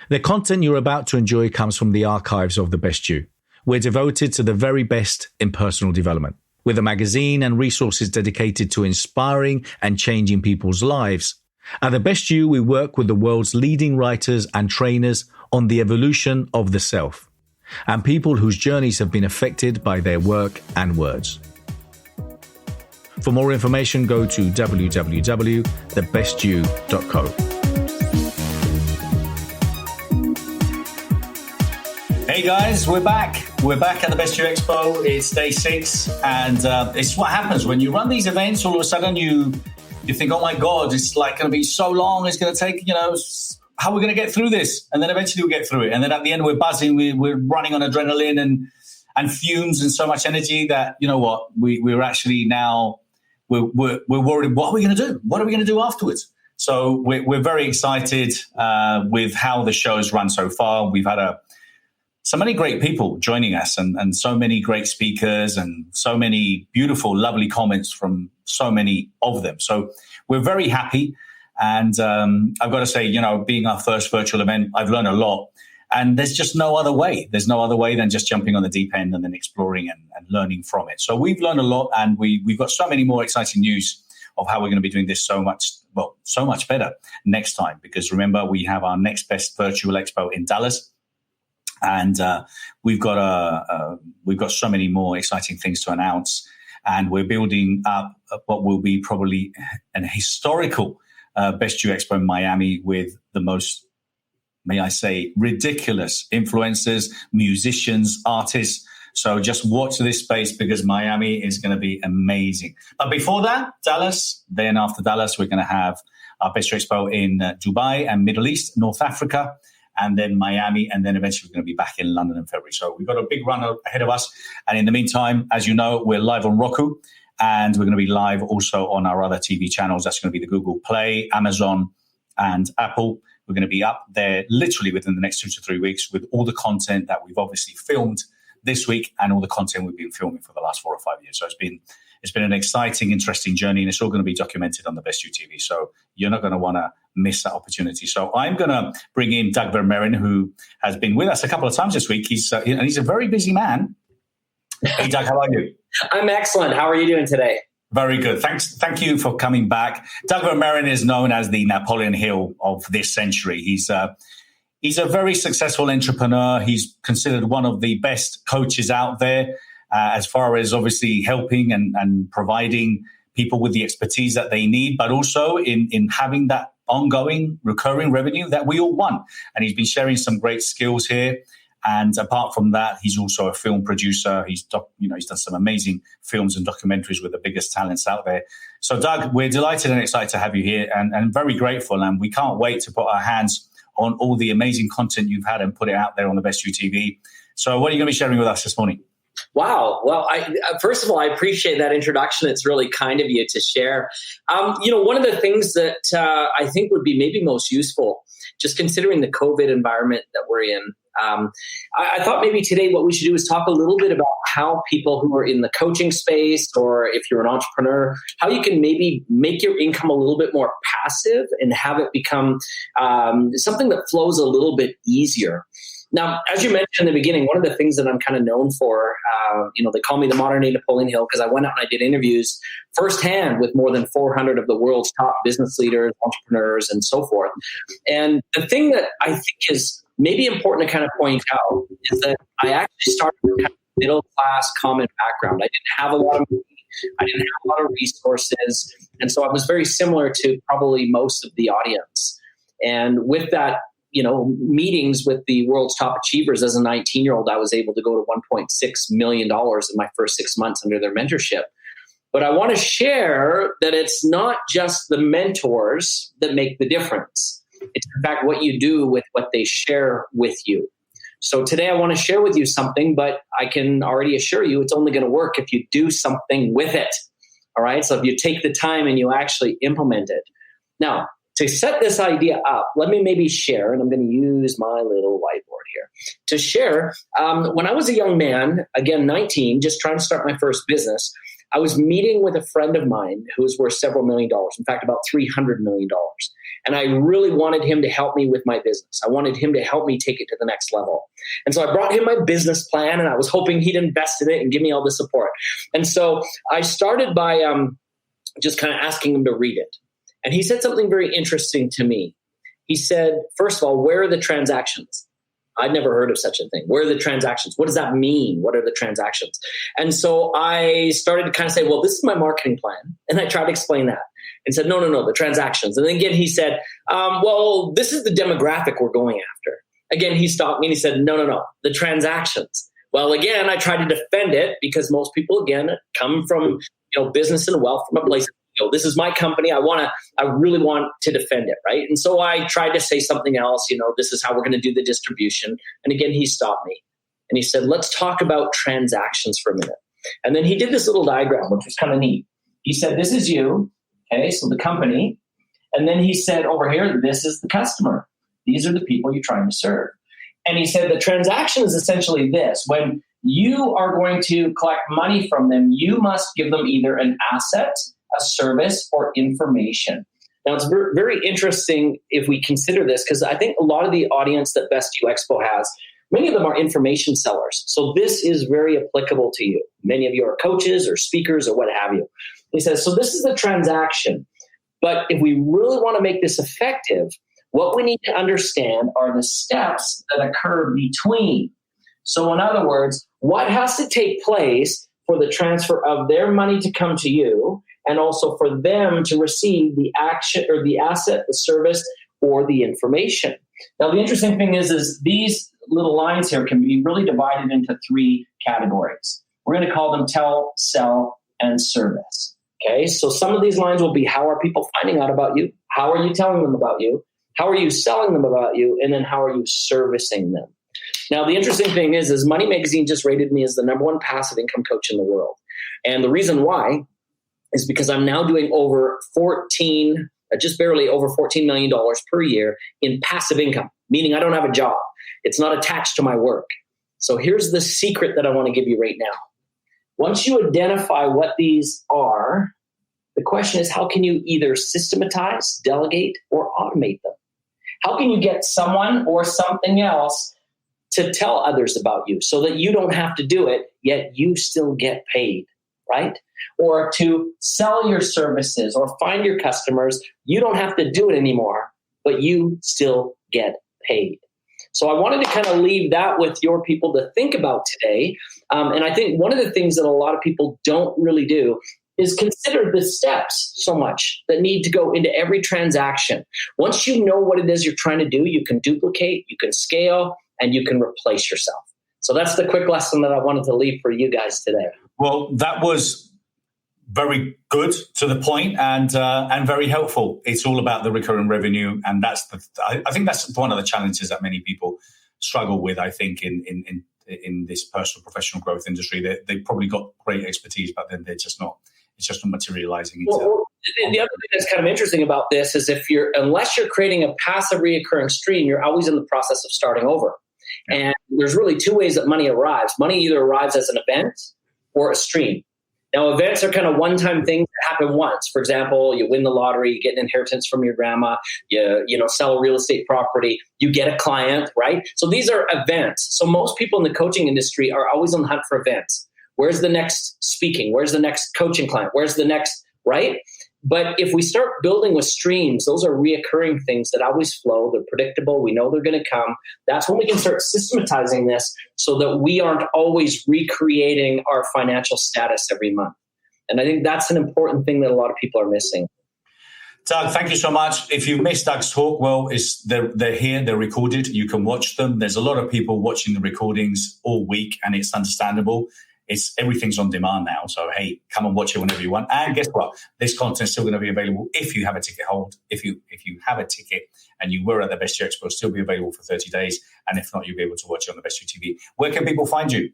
The content you're about to enjoy comes from the archives of The Best You. We're devoted to the very best in personal development, with a magazine and resources dedicated to inspiring and changing people's lives. At The Best You, we work with the world's leading writers and trainers on the evolution of the self, and people whose journeys have been affected by their work and words. For more information, go to www.thebestyou.co. Hey guys, we're back. We're back at the Best You Expo. It's day 6, and it's what happens when you run these events. All of a sudden, you think, "Oh my God, it's like going to be so long. It's going to take, how are we going to get through this?" And then eventually we get through it. And then at the end, we're buzzing. We're running on adrenaline and fumes and so much energy that we're actually now we're worried. What are we going to do? What are we going to do afterwards? So we're very excited with how the show's run so far. We've had so many great people joining us and so many great speakers and so many beautiful, lovely comments from so many of them. So we're very happy. And I've got to say, being our first virtual event, I've learned a lot. And there's just no other way. There's no other way than just jumping on the deep end and then exploring and learning from it. So we've learned a lot, and we've got so many more exciting news of how we're going to be doing this so much better next time. Because remember, we have our next best virtual expo in Dallas. And we've got so many more exciting things to announce, and we're building up what will be probably an historical Best You Expo in Miami with the most, may I say, ridiculous influencers, musicians, artists. So just watch this space because Miami is going to be amazing. But before that, Dallas. Then after Dallas, we're going to have our Best You Expo in Dubai and Middle East, North Africa, and then Miami, and then eventually we're going to be back in London in February. So we've got a big run ahead of us. And in the meantime, as you know, we're live on Roku, and we're going to be live also on our other TV channels. That's going to be the Google Play, Amazon, and Apple. We're going to be up there literally within the next 2 to 3 weeks with all the content that we've obviously filmed this week and all the content we've been filming for the last 4 or 5 years. So it's been an exciting, interesting journey, and it's all going to be documented on the Best You TV. So you're not going to want to miss that opportunity. So I'm going to bring in Doug Marin, who has been with us a couple of times this week. He's a very busy man. Hey, Doug, how are you? I'm excellent. How are you doing today? Very good. Thank you for coming back. Doug Marin is known as the Napoleon Hill of this century. He's a very successful entrepreneur. He's considered one of the best coaches out there. As far as obviously helping and providing people with the expertise that they need, but also in having that ongoing recurring revenue that we all want. And he's been sharing some great skills here. And apart from that, he's also a film producer. He's done some amazing films and documentaries with the biggest talents out there. So Doug, we're delighted and excited to have you here, and very grateful. And we can't wait to put our hands on all the amazing content you've had and put it out there on the Best You TV. So what are you going to be sharing with us this morning? Wow. Well, first of all, I appreciate that introduction. It's really kind of you to share. One of the things that I think would be maybe most useful, just considering the COVID environment that we're in, I thought maybe today what we should do is talk a little bit about how people who are in the coaching space, or if you're an entrepreneur, how you can maybe make your income a little bit more passive and have it become something that flows a little bit easier. Now, as you mentioned in the beginning, one of the things that I'm kind of known for, they call me the modern day Napoleon Hill, because I went out and I did interviews firsthand with more than 400 of the world's top business leaders, entrepreneurs, and so forth. And the thing that I think is maybe important to kind of point out is that I actually started with kind of middle class, common background. I didn't have a lot of money. I didn't have a lot of resources. And so I was very similar to probably most of the audience. And with that, meetings with the world's top achievers as a 19-year-old, I was able to go to $1.6 million in my first 6 months under their mentorship. But I want to share that it's not just the mentors that make the difference. It's in fact what you do with what they share with you. So today I want to share with you something, but I can already assure you it's only going to work if you do something with it. All right. So if you take the time and you actually implement it. Now, to set this idea up, let me maybe share, and I'm going to use my little whiteboard here to share. When I was a young man, again, 19, just trying to start my first business, I was meeting with a friend of mine who was worth several $1 million. In fact, about $300 million. And I really wanted him to help me with my business. I wanted him to help me take it to the next level. And so I brought him my business plan, and I was hoping he'd invest in it and give me all the support. And so I started by just kind of asking him to read it. And he said something very interesting to me. He said, first of all, where are the transactions? I'd never heard of such a thing. Where are the transactions? What does that mean? What are the transactions? And so I started to kind of say, well, this is my marketing plan. And I tried to explain that and said, no, the transactions. And then again, he said, well, this is the demographic we're going after. Again, he stopped me and he said, no, the transactions. Well, again, I tried to defend it because most people, again, come from business and wealth from a place. This is my company. I really want to defend it, right? And so I tried to say something else. This is how we're going to do the distribution. And again, he stopped me and he said, let's talk about transactions for a minute. And then he did this little diagram, which was kind of neat. He said, this is you, okay, so the company. And then he said, over here, this is the customer. These are the people you're trying to serve. And he said, the transaction is essentially this. When you are going to collect money from them, you must give them either an asset, a service, or information. Now, it's very interesting if we consider this, because I think a lot of the audience that Best You Expo has, many of them are information sellers. So this is very applicable to you. Many of you are coaches or speakers or what have you. He says, so this is the transaction. But if we really want to make this effective, what we need to understand are the steps that occur between. So in other words, what has to take place for the transfer of their money to come to you, and also for them to receive the action or the asset, the service, or the information. Now, the interesting thing is these little lines here can be really divided into 3 categories. We're going to call them tell, sell, and service. Okay, so some of these lines will be, how are people finding out about you? How are you telling them about you? How are you selling them about you? And then how are you servicing them? Now, the interesting thing is Money Magazine just rated me as the #1 passive income coach in the world. And the reason why is because I'm now doing just barely over $14 million per year in passive income, meaning I don't have a job. It's not attached to my work. So here's the secret that I want to give you right now. Once you identify what these are, the question is, how can you either systematize, delegate, or automate them? How can you get someone or something else to tell others about you so that you don't have to do it, yet you still get paid, right? Or to sell your services or find your customers, you don't have to do it anymore, but you still get paid. So I wanted to kind of leave that with your people to think about today. And I think one of the things that a lot of people don't really do is consider the steps so much that need to go into every transaction. Once you know what it is you're trying to do, you can duplicate, you can scale, and you can replace yourself. So that's the quick lesson that I wanted to leave for you guys today. Well, that was very good, to the point, and very helpful. It's all about the recurring revenue, and I think that's one of the challenges that many people struggle with. I think in this personal professional growth industry, they probably got great expertise, but then it's just not materializing. Well, the other thing that's kind of interesting about this is unless you're creating a passive reoccurring stream, you're always in the process of starting over. Yeah. And there's really 2 ways that money arrives. Money either arrives as an event or a stream. Now, events are kind of one-time things that happen once. For example, you win the lottery, you get an inheritance from your grandma, you sell a real estate property, you get a client, right? So these are events. So most people in the coaching industry are always on the hunt for events. Where's the next speaking? Where's the next coaching client? Where's the next, right? But if we start building with streams, those are reoccurring things that always flow. They're predictable. We know they're going to come. That's when we can start systematizing this so that we aren't always recreating our financial status every month. And I think that's an important thing that a lot of people are missing. Doug, thank you so much. If you missed Doug's talk, well, they're here, they're recorded. You can watch them. There's a lot of people watching the recordings all week, and it's understandable. Everything's on demand now. So, hey, come and watch it whenever you want. And guess what? This content's still going to be available if you have a ticket hold. If you have a ticket and you were at the Best You Expo, it'll still be available for 30 days. And if not, you'll be able to watch it on the Best You TV. Where can people find you?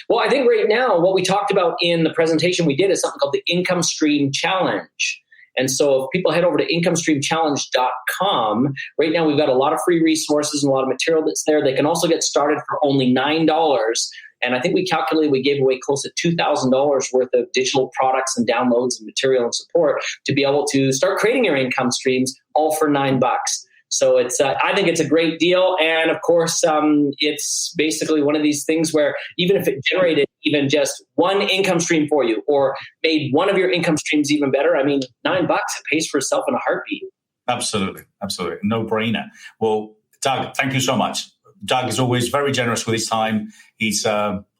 Well, I think right now what we talked about in the presentation we did is something called the Income Stream Challenge. And so if people head over to incomestreamchallenge.com, right now we've got a lot of free resources and a lot of material that's there. They can also get started for only $9. And I think we calculated we gave away close to $2,000 worth of digital products and downloads and material and support to be able to start creating your income streams, all for $9. So it's, I think it's a great deal. And of course, it's basically one of these things where even if it generated even just one income stream for you or made one of your income streams even better, I mean, $9, it pays for itself in a heartbeat. Absolutely. No brainer. Well, Doug, thank you so much. Doug is always very generous with his time. He's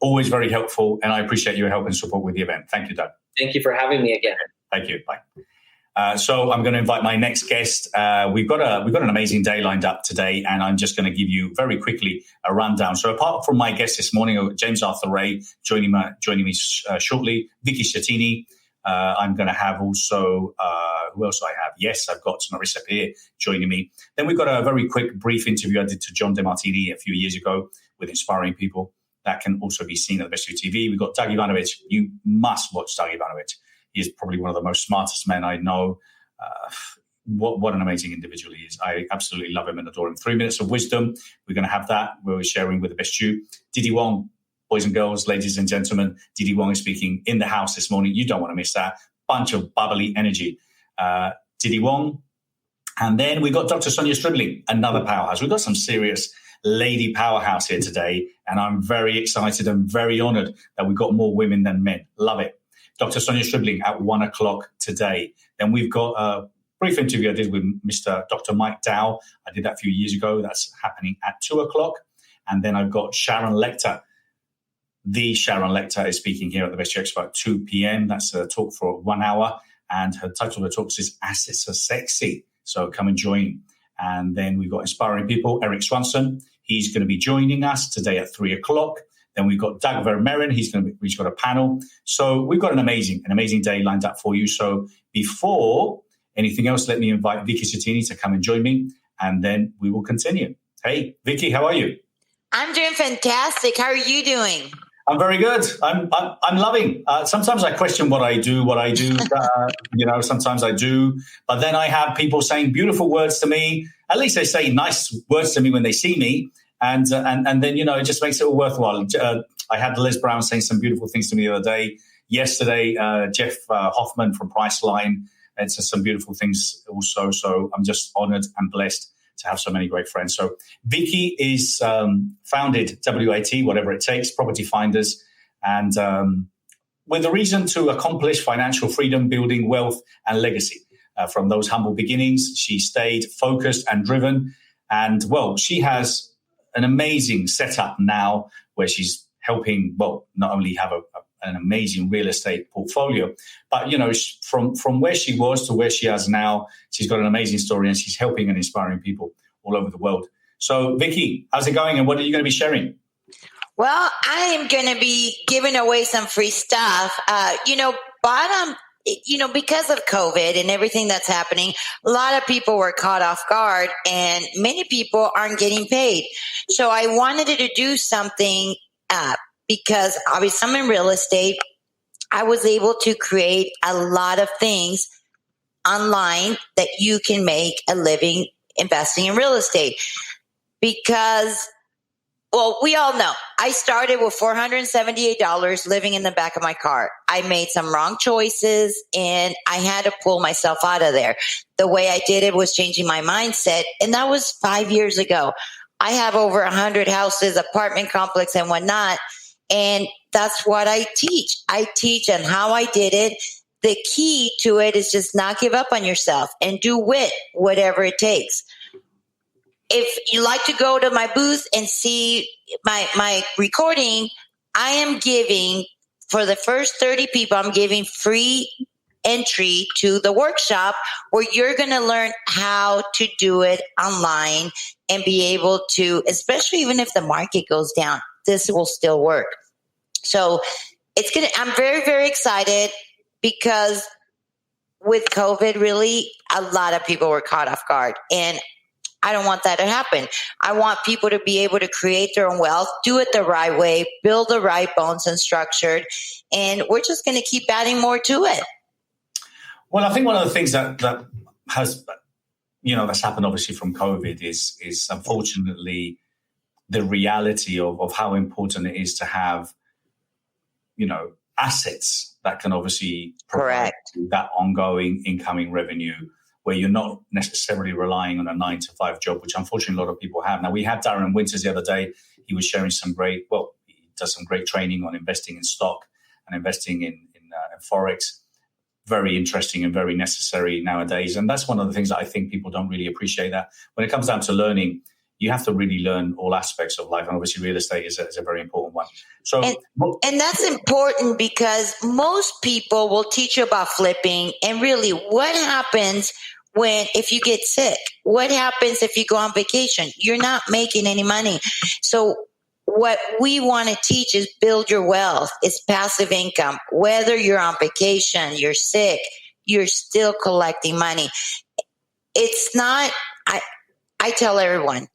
always very helpful, and I appreciate your help and support with the event. Thank you, Doug. Thank you for having me again. Thank you. Bye. So I'm going to invite my next guest. We've got an amazing day lined up today, and I'm just going to give you very quickly a rundown. So apart from my guest this morning, I've got James Arthur Ray joining me shortly, Vicky Schettini. I'm going to have also, who else do I have? Yes, I've got Marissa Peer joining me. Then we've got a very quick brief interview I did to John DeMartini a few years ago with inspiring people. That can also be seen at the Best View TV. We've got Doug Ivanovic. You must watch Doug Ivanovic. He is probably one of the most smartest men I know. What an amazing individual he is. I absolutely love him and adore him. 3 minutes of wisdom. We're going to have that where we're sharing with the Best View. Didi Wong, boys and girls, ladies and gentlemen, Didi Wong is speaking in the house this morning. You don't want to miss that. Bunch of bubbly energy. Didi Wong. And then we got Dr. Sonia Stribling, another powerhouse. We've got some serious lady powerhouse here today. And I'm very excited and very honored that we've got more women than men. Love it. Dr. Sonia Stribling at 1:00 today. Then we've got a brief interview I did with Mr. Dr. Mike Dow. I did that a few years ago. That's happening at 2:00. And then I've got Sharon Lecter. The Sharon Lecter is speaking here at the Best View Expo at 2 p.m. That's a talk for 1 hour. And her title of the talk is Assets Are Sexy. So come and join. And then we've got inspiring people. Eric Swanson. He's going to be joining us today at 3:00. Then we've got Doug Marin. He's got a panel. So we've got an amazing day lined up for you. So before anything else, let me invite Vicky Schettini to come and join me, and then we will continue. Hey, Vicky, how are you? I'm doing fantastic. How are you doing? I'm very good. I'm loving. Sometimes I question what I do. Sometimes I do, but then I have people saying beautiful words to me. At least they say nice words to me when they see me. And then, it just makes it all worthwhile. I had Les Brown saying some beautiful things to me the other day. Yesterday, Jeff Hoffman from Priceline said some beautiful things also. So I'm just honored and blessed to have so many great friends. So Vicky is founded WAT, whatever it takes, Property Finders, and with a reason to accomplish financial freedom, building wealth and legacy. From those humble beginnings, she stayed focused and driven. And, she has an amazing setup now where she's helping, not only have an amazing real estate portfolio, but, from where she was to where she is now, she's got an amazing story and she's helping and inspiring people all over the world. So, Vicky, how's it going and what are you going to be sharing? Well, I am going to be giving away some free stuff. Because of COVID and everything that's happening, a lot of people were caught off guard and many people aren't getting paid. So I wanted to do something because obviously I'm in real estate. I was able to create a lot of things online that you can make a living investing in real estate because we all know I started with $478 living in the back of my car. I made some wrong choices and I had to pull myself out of there. The way I did it was changing my mindset. And that was 5 years ago. I have over 100 houses, apartment complex and whatnot. And that's what I teach. I teach on how I did it. The key to it is just not give up on yourself and do whatever it takes. If you like to go to my booth and see my recording, I am giving, for the first 30 people, I'm giving free entry to the workshop where you're going to learn how to do it online and be able to, especially even if the market goes down, this will still work. So I'm very, very excited because with COVID, really, a lot of people were caught off guard. And I don't want that to happen. I want people to be able to create their own wealth, do it the right way, build the right bones and structured, and we're just going to keep adding more to it. Well, I think one of the things that has, that's happened obviously from COVID is unfortunately the reality of how important it is to have, assets that can obviously provide that ongoing incoming revenue, where you're not necessarily relying on a 9-to-5 job, which unfortunately a lot of people have. Now, we had Darren Winters the other day. He was sharing he does some great training on investing in stock and investing in Forex. Very interesting and very necessary nowadays. And that's one of the things that I think people don't really appreciate, that when it comes down to learning, you have to really learn all aspects of life. And obviously real estate is a very important one. So, and that's important, because most people will teach you about flipping, and really what happens if you get sick? What happens if you go on vacation? You're not making any money. So what we want to teach is build your wealth. It's passive income. Whether you're on vacation, you're sick, you're still collecting money. It's not, I tell everyone,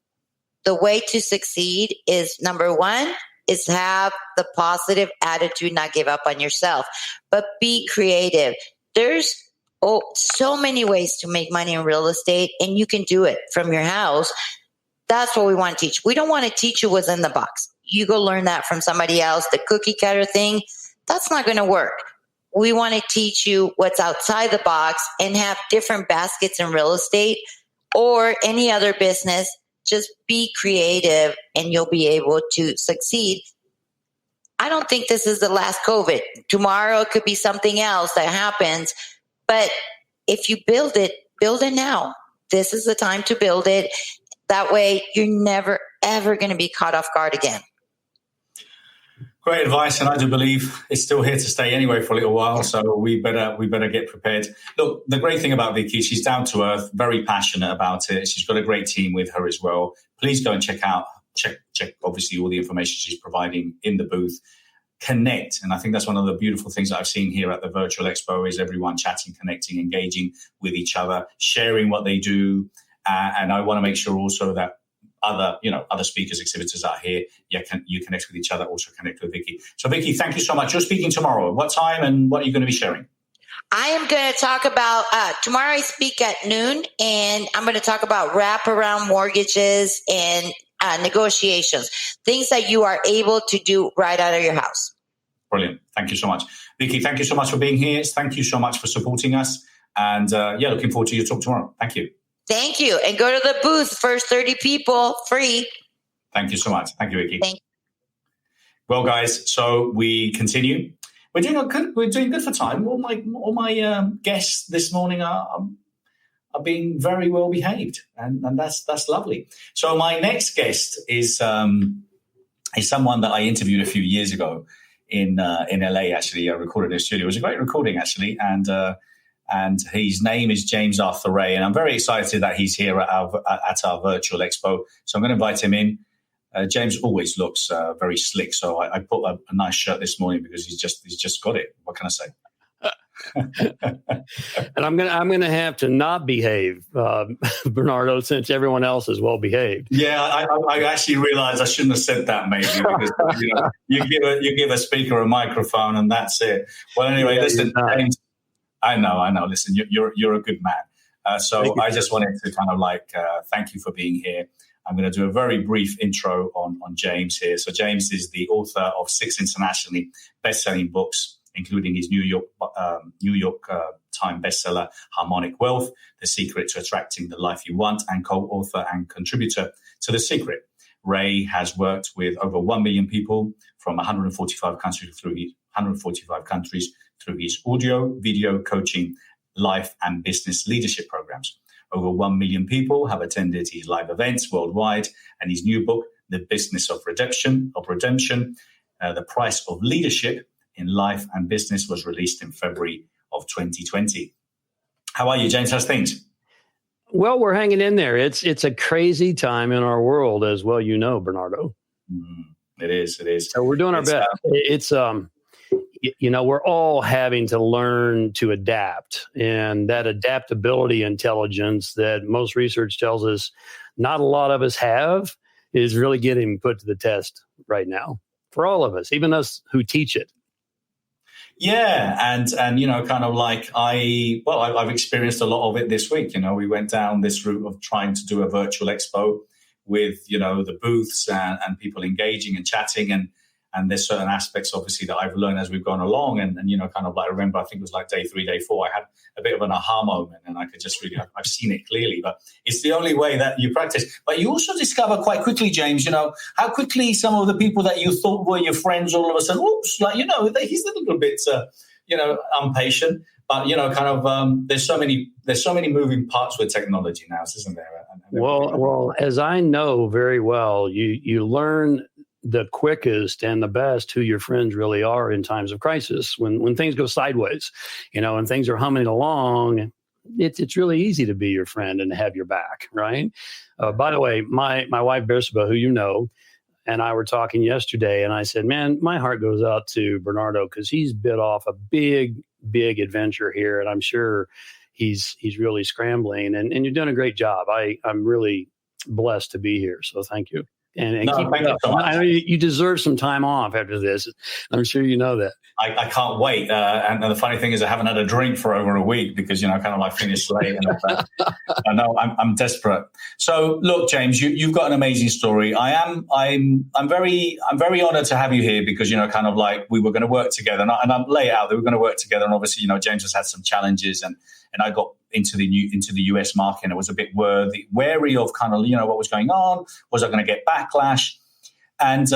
the way to succeed is, number one, is have the positive attitude, not give up on yourself, but be creative. There's so many ways to make money in real estate, and you can do it from your house. That's what we want to teach. We don't want to teach you what's in the box. You go learn that from somebody else. The cookie cutter thing, that's not going to work. We want to teach you what's outside the box and have different baskets in real estate or any other business. Just be creative and you'll be able to succeed. I don't think this is the last COVID. Tomorrow it could be something else that happens. But if you build it now. This is the time to build it. That way you're never, ever going to be caught off guard again. Great advice, and I do believe it's still here to stay anyway for a little while, so we better get prepared. Look, the great thing about Vicky, she's down to earth, very passionate about it. She's got a great team with her as well. Please go and check obviously all the information she's providing in the booth. Connect, and I think that's one of the beautiful things that I've seen here at the Virtual Expo is everyone chatting, connecting, engaging with each other, sharing what they do, and I want to make sure also that other speakers, exhibitors out here, you connect with each other, also connect with Vicky. So Vicky, thank you so much. You're speaking tomorrow. What time and what are you going to be sharing? I am going to talk about, tomorrow I speak at noon, and I'm going to talk about wraparound mortgages and negotiations, things that you are able to do right out of your house. Brilliant. Thank you so much. Vicky, thank you so much for being here. Thank you so much for supporting us. And looking forward to your talk tomorrow. Thank you. Thank you. And go to the booth. First 30 people, free. Thank you so much. Thank you, Vicky. Thank you. Well, guys, so we continue. We're doing good for time. All my guests this morning are being very well behaved, and that's lovely. So my next guest is someone that I interviewed a few years ago in LA. Actually, I recorded in a studio. It was a great recording, actually, and his name is James Arthur Ray, and I'm very excited that he's here at our Virtual Expo. So I'm going to invite him in. James always looks very slick, so I put a nice shirt this morning because he's just got it. What can I say? And I'm gonna have to not behave, Bernardo, since everyone else is well behaved. Yeah, I actually realized I shouldn't have said that, maybe, because you give a speaker a microphone and that's it. Well, anyway, listen, James. I know. Listen, you're a good man. So I just wanted to kind of thank you for being here. I'm going to do a very brief intro on James here. So James is the author of 6 internationally best-selling books, including his New York Times bestseller, Harmonic Wealth, The Secret to Attracting the Life You Want, and co-author and contributor to The Secret. Ray has worked with over 1 million people from 145 countries through his audio, video, coaching, life and business leadership programs. Over 1 million people have attended his live events worldwide, and his new book, The Business of Redemption, The Price of Leadership in Life and Business, was released in February of 2020. How are you, James? How's things? Well, we're hanging in there. It's a crazy time in our world, as well, Bernardo. It is. So we're doing our best. It's we're all having to learn to adapt, and that adaptability intelligence that most research tells us not a lot of us have is really getting put to the test right now for all of us, even us who teach it. Yeah, and kind of like I've experienced a lot of it this week. We went down this route of trying to do a virtual expo with, the booths and people engaging and chatting. And there's certain aspects, obviously, that I've learned as we've gone along. And kind of like, I remember, I think it was like day 3, day 4, I had a bit of an aha moment, and I could just really, I've seen it clearly. But it's the only way that you practice. But you also discover quite quickly, James, how quickly some of the people that you thought were your friends all of a sudden, oops, like, he's a little bit, impatient. But, there's so many moving parts with technology now, isn't there? Well, as I know very well, you learn the quickest and the best who your friends really are in times of crisis. When things go sideways, and things are humming along, it's really easy to be your friend and to have your back, right? By the way, my wife, Marissa, who and I were talking yesterday, and I said, man, my heart goes out to Bernardo because he's bit off a big adventure here, and I'm sure he's really scrambling, and you're doing a great job. I'm really blessed to be here, so thank you. And no, keep it up. So I know you deserve some time off after this. I'm sure you know that. I can't wait. And the funny thing is, I haven't had a drink for over a week because, kind of like finished late and all that. I know I'm desperate. So look, James, you've got an amazing story. I'm very honored to have you here because, kind of like we were going to work together, and I'm lay it out that we're going to work together. And obviously, James has had some challenges, and I got into the US market, and it was a bit wary of kind of, what was going on. Was I going to get backlash? And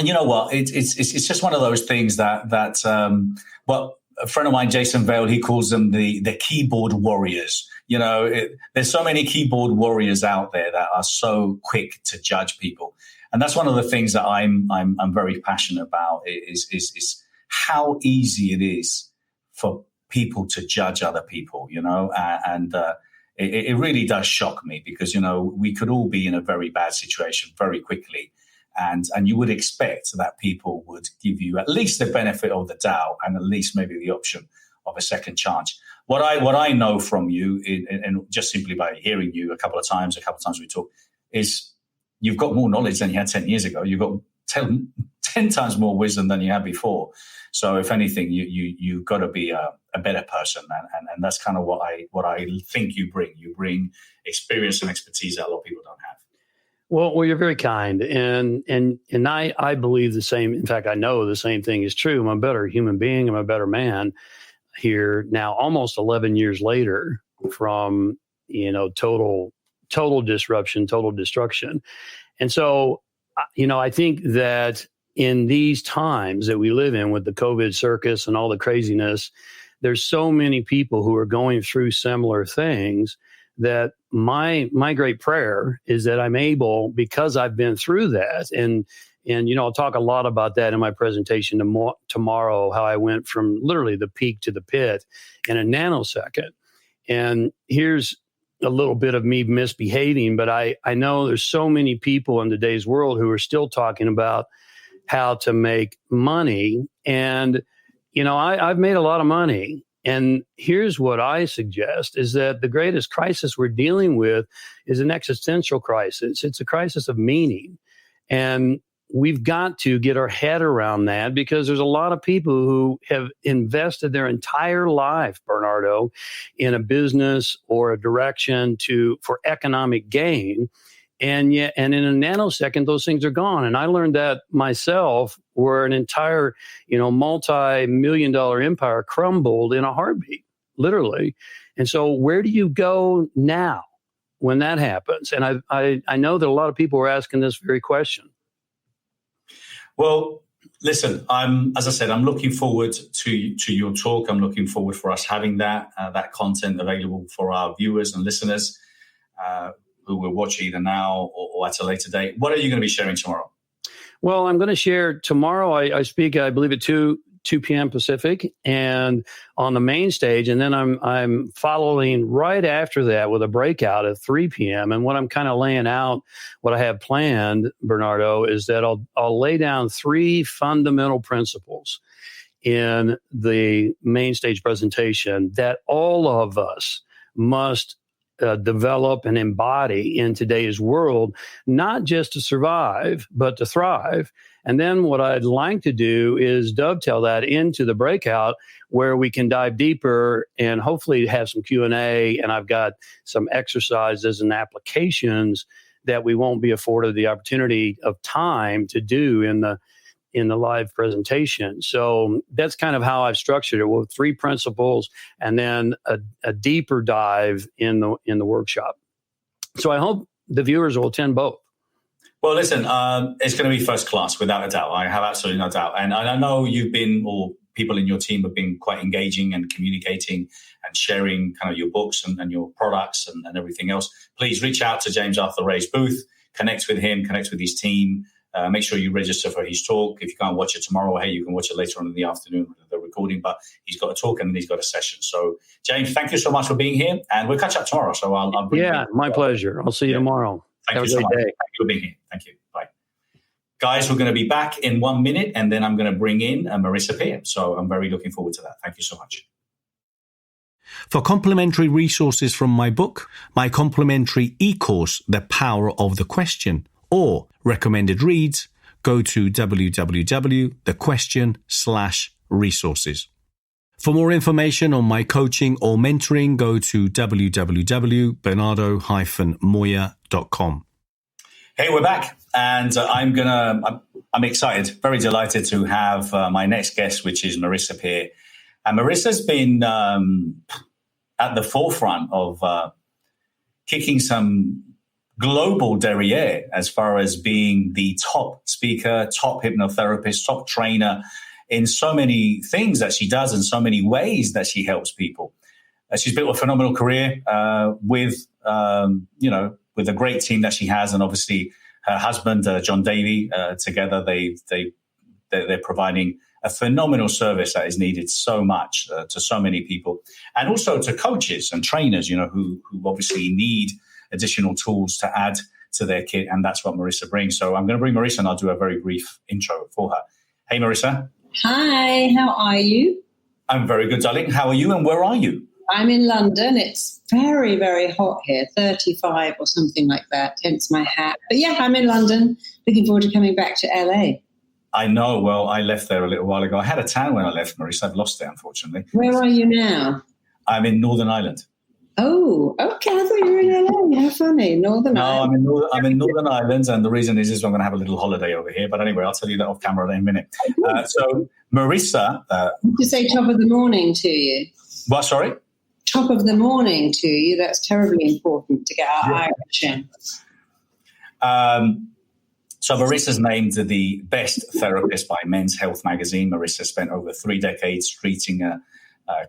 you know what? It's just one of those things that a friend of mine, Jason Vale, he calls them the keyboard warriors. There's so many keyboard warriors out there that are so quick to judge people, and that's one of the things that I'm very passionate about is how easy it is for people to judge other people. It really does shock me because we could all be in a very bad situation very quickly. And you would expect that people would give you at least the benefit of the doubt and at least maybe the option of a second chance. What I know from you, and just simply by hearing you a couple of times we talk, is you've got more knowledge than you had 10 years ago. You've got 10 times more wisdom than you had before. So if anything, you've got to be a better person. And that's kind of what I think you bring. You bring experience and expertise that a lot of people don't have. Well, you're very kind, and I believe the same. In fact, I know the same thing is true. I'm a better human being. I'm a better man here now, almost 11 years later from total disruption, total destruction, and so I think that in these times that we live in with the COVID circus and all the craziness, there's so many people who are going through similar things. That my great prayer is that I'm able, because I've been through that, and I'll talk a lot about that in my presentation tomorrow, how I went from literally the peak to the pit in a nanosecond. And here's a little bit of me misbehaving, but I know there's so many people in today's world who are still talking about how to make money. And, I've made a lot of money. And here's what I suggest is that the greatest crisis we're dealing with is an existential crisis. It's a crisis of meaning. And we've got to get our head around that because there's a lot of people who have invested their entire life, Bernardo, in a business or a direction for economic gain. And in a nanosecond, those things are gone. And I learned that myself, where an entire, multi-million-dollar empire crumbled in a heartbeat, literally. And so where do you go now when that happens? And I know that a lot of people are asking this very question. Well, listen, as I said, I'm looking forward to your talk. I'm looking forward for us having that content available for our viewers and listeners who will watch either now or at a later date. What are you going to be sharing tomorrow? Well, I'm going to share tomorrow. I speak, I believe, at 2 p.m. Pacific, and on the main stage. And then I'm following right after that with a breakout at 3 p.m. And what I'm kind of laying out, what I have planned, Bernardo, is that I'll lay down 3 fundamental principles in the main stage presentation that all of us must develop and embody in today's world, not just to survive, but to thrive. And then what I'd like to do is dovetail that into the breakout where we can dive deeper and hopefully have some Q&A. And I've got some exercises and applications that we won't be afforded the opportunity of time to do in the live presentation. So that's kind of how I've structured it, with 3 principles and then a deeper dive in the workshop. So I hope the viewers will attend both. Well, listen, it's going to be first class, without a doubt. I have absolutely no doubt. And I know you've been, or people in your team have been quite engaging and communicating and sharing kind of your books and your products and everything else. Please reach out to James Arthur Ray's booth, connect with him, connect with his team. Make sure you register for his talk. If you can't watch it tomorrow, hey, you can watch it later on in the afternoon, the recording, but he's got a talk and then he's got a session. So, James, thank you so much for being here, and we'll catch up tomorrow. So I'll bring you. My pleasure. I'll see you tomorrow. Thank you so much. Thank you for being here. Thank you. Bye. Guys, we're going to be back in 1 minute, and then I'm going to bring in Marissa Peer. So I'm very looking forward to that. Thank you so much. For complimentary resources from my book, my complimentary e-course, The Power of the Question, or recommended reads, go to www.thequestion.com/resources. For more information on my coaching or mentoring, go to www.bernardo-moya.com. Hey, we're back, and I'm excited, very delighted to have my next guest, which is Marissa Peer. And Marissa's been at the forefront of kicking some global derriere as far as being the top speaker, top hypnotherapist, top trainer in so many things that she does and so many ways that she helps people. She's built a phenomenal career with a great team that she has, and obviously her husband, John Davey, together they're providing a phenomenal service that is needed so much to so many people, and also to coaches and trainers, who obviously need additional tools to add to their kit, and that's what Marissa brings. So I'm going to bring Marissa, and I'll do a very brief intro for her. Hey, Marissa. Hi, how are you? I'm very good, darling. How are you, and where are you? I'm in London. It's very, very hot here, 35 or something like that, hence my hat. But yeah, I'm in London. Looking forward to coming back to LA. I know. Well, I left there a little while ago. I had a tan when I left, Marissa. I've lost it, unfortunately. Where are you now? I'm in Northern Ireland. Oh, okay. I thought you were in LA. How funny. Ireland. I'm in Northern Ireland, and the reason is I'm going to have a little holiday over here. But anyway, I'll tell you that off camera in a minute. So, Marissa... to say top of the morning to you. What, sorry? Top of the morning to you. That's terribly important to get our Irish in. So Marissa's named the best therapist by Men's Health magazine. Marissa spent over 3 decades treating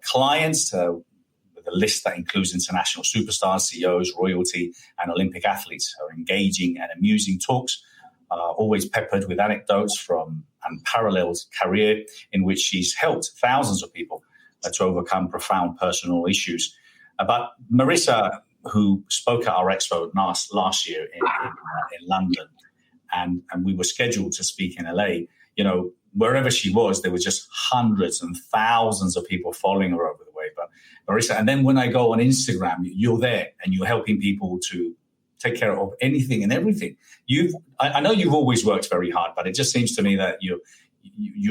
clients with a list that includes international superstars, CEOs, royalty, and Olympic athletes. Her engaging and amusing talks are always peppered with anecdotes from unparalleled career in which she's helped thousands of people to overcome profound personal issues. But Marissa, who spoke at our Expo last year in London, and we were scheduled to speak in LA, wherever she was, there were just hundreds and thousands of people following her over the way. But Marissa, and then when I go on Instagram, you're there and you're helping people to take care of anything and everything. I know you've always worked very hard, but it just seems to me that you're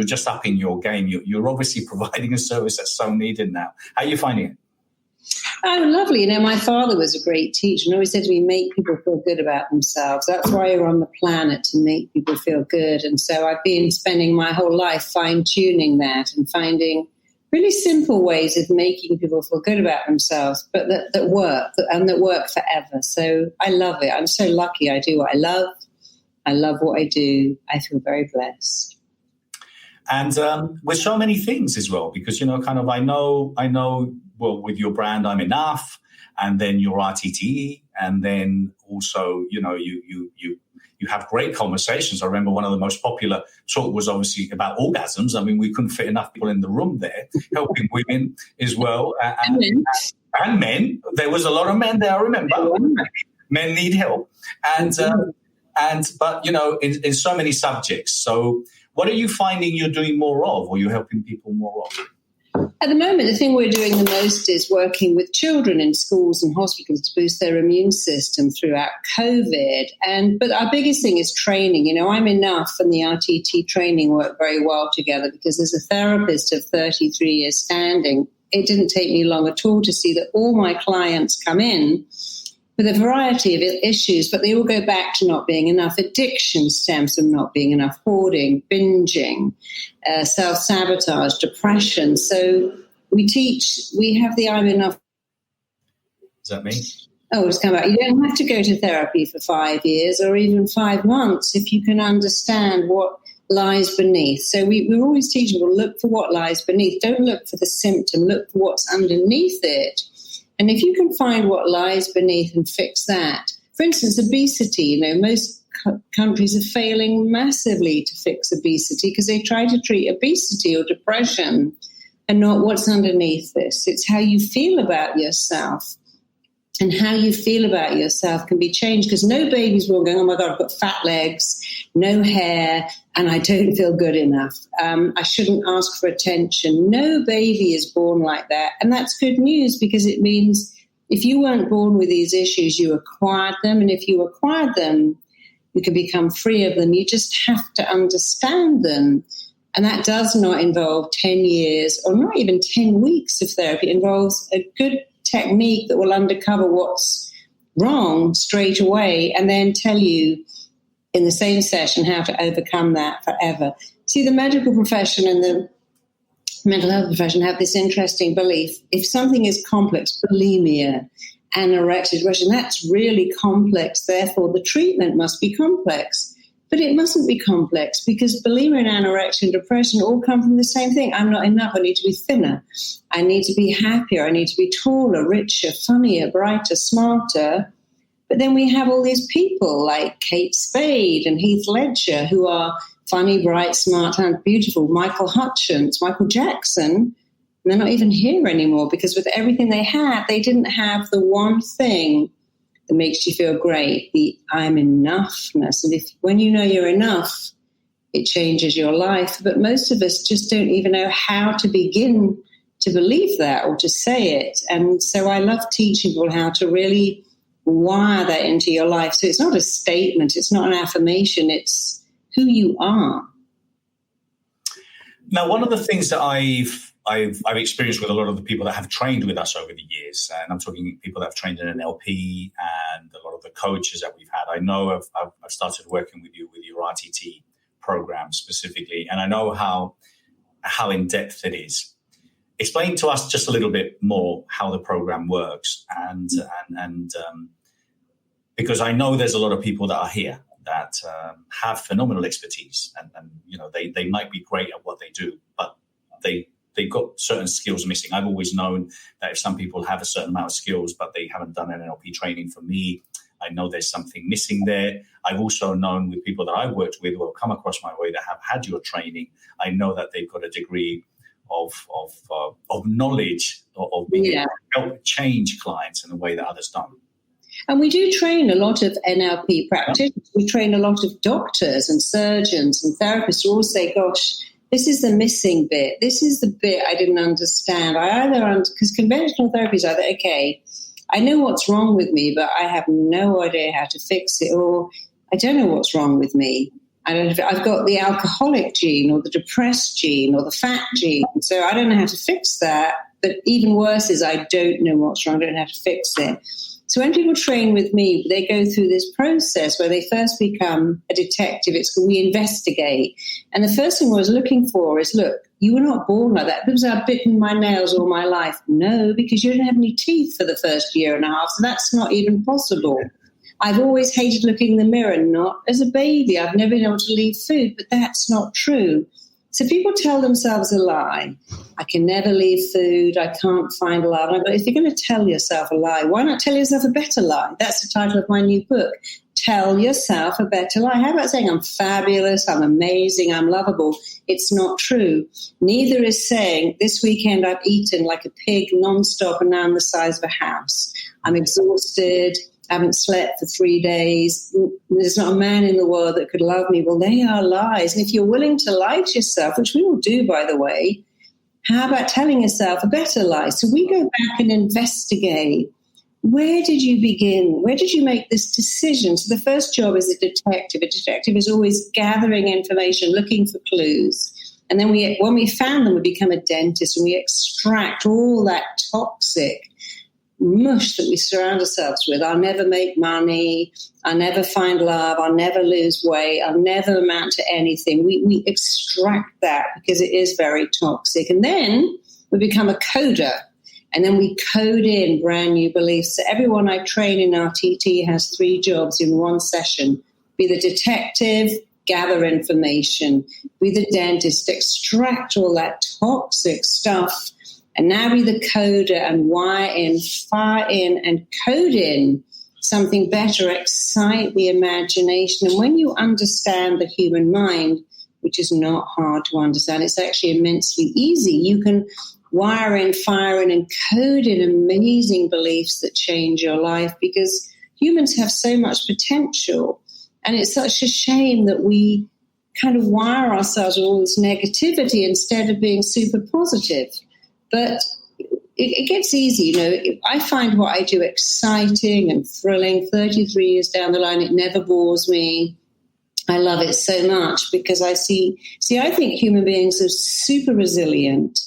just up in your game. You're obviously providing a service that's so needed now. How are you finding it? Oh, lovely. My father was a great teacher and always said to me, make people feel good about themselves. That's why you're on the planet, to make people feel good. And so I've been spending my whole life fine-tuning that and finding really simple ways of making people feel good about themselves, but that work, and that work forever. So I love it. I'm so lucky. I do what I love. I love what I do. I feel very blessed. And with so many things as well, because, I know, well, with your brand, I'm Enough, and then your RTTE, and then also, you have great conversations. I remember one of the most popular talk was obviously about orgasms. I mean, we couldn't fit enough people in the room there, helping women as well. And men. There was a lot of men there, I remember. Men need help. But in so many subjects. So what are you finding you're doing more of, or you're helping people more of? At the moment, the thing we're doing the most is working with children in schools and hospitals to boost their immune system throughout COVID. But our biggest thing is training. I'm Enough and the RTT training work very well together, because as a therapist of 33 years standing, it didn't take me long at all to see that all my clients come in with a variety of issues, but they all go back to not being enough. Addiction stems from not being enough, hoarding, binging, self-sabotage, depression. So we have the I'm enough. Does that mean? Oh, it's come back. You don't have to go to therapy for 5 years or even 5 months if you can understand what lies beneath. So we're always teaching people, look for what lies beneath. Don't look for the symptom, look for what's underneath it. And if you can find what lies beneath and fix that, for instance, obesity, most countries are failing massively to fix obesity because they try to treat obesity or depression and not what's underneath this. It's how you feel about yourself. And how you feel about yourself can be changed, because no baby's born going, oh my God, I've got fat legs, no hair, and I don't feel good enough. I shouldn't ask for attention. No baby is born like that. And that's good news, because it means if you weren't born with these issues, you acquired them. And if you acquired them, you can become free of them. You just have to understand them. And that does not involve 10 years or not even 10 weeks of therapy. It involves a good technique that will uncover what's wrong straight away and then tell you in the same session how to overcome that forever. See, the medical profession and the mental health profession have this interesting belief. If something is complex, bulimia, anorexia, depression, that's really complex. Therefore, the treatment must be complex. But it mustn't be complex, because bulimia and anorexia and depression all come from the same thing. I'm not enough. I need to be thinner. I need to be happier. I need to be taller, richer, funnier, brighter, smarter. But then we have all these people like Kate Spade and Heath Ledger who are funny, bright, smart, and beautiful. Michael Hutchence, Michael Jackson. And they're not even here anymore, because with everything they had, they didn't have the one thing that makes you feel great, the I'm enoughness. And when you know you're enough, it changes your life. But most of us just don't even know how to begin to believe that or to say it. And so I love teaching people how to really wire that into your life. So it's not a statement, it's not an affirmation, it's who you are. Now, one of the things that I've experienced with a lot of the people that have trained with us over the years, and I'm talking people that have trained in NLP and a lot of the coaches that we've had. I know I've started working with you with your RTT program specifically, and I know how in depth it is. Explain to us just a little bit more how the program works, and because I know there's a lot of people that are here that have phenomenal expertise, and they might be great at what they do, but they've got certain skills missing. I've always known that if some people have a certain amount of skills, but they haven't done NLP training, for me, I know there's something missing there. I've also known with people that I've worked with or come across my way that have had your training, I know that they've got a degree of knowledge of being able to help change clients in a way that others don't. And we do train a lot of NLP practitioners. We train a lot of doctors and surgeons and therapists who all say, gosh, this is the missing bit. This is the bit I didn't understand. Because conventional therapy is either, okay, I know what's wrong with me, but I have no idea how to fix it, or I don't know what's wrong with me. I've got the alcoholic gene or the depressed gene or the fat gene, so I don't know how to fix that. But even worse is I don't know what's wrong. I don't know how to fix it. So when people train with me, they go through this process where they first become a detective. We investigate. And the first thing I was looking for is, look, you were not born like that. Because I've bitten my nails all my life. No, because you didn't have any teeth for the first year and a half. So that's not even possible. I've always hated looking in the mirror, not as a baby. I've never been able to leave food, but that's not true. So people tell themselves a lie. I can never leave food. I can't find love. But if you're going to tell yourself a lie, why not tell yourself a better lie? That's the title of my new book. Tell yourself a better lie. How about saying I'm fabulous, I'm amazing, I'm lovable? It's not true. Neither is saying this weekend I've eaten like a pig nonstop and now I'm the size of a house. I'm exhausted. I haven't slept for 3 days. There's not a man in the world that could love me. Well, they are lies. And if you're willing to lie to yourself, which we all do, by the way, how about telling yourself a better lie? So we go back and investigate. Where did you begin? Where did you make this decision? So the first job is a detective. A detective is always gathering information, looking for clues. And then when we found them, we become a dentist and we extract all that toxic mush that we surround ourselves with. I'll never make money. I'll never find love. I'll never lose weight. I'll never amount to anything. We extract that because it is very toxic. And then we become a coder. And then we code in brand new beliefs. So everyone I train in RTT has 3 jobs in one session. Be the detective, gather information. Be the dentist, extract all that toxic stuff. And now be the coder and wire in, fire in, and code in something better, excite the imagination. And when you understand the human mind, which is not hard to understand, it's actually immensely easy. You can wire in, fire in, and code in amazing beliefs that change your life, because humans have so much potential. And it's such a shame that we kind of wire ourselves with all this negativity instead of being super positive. But it gets easy. You know, I find what I do exciting and thrilling. 33 years down the line, it never bores me. I love it so much because I I think human beings are super resilient,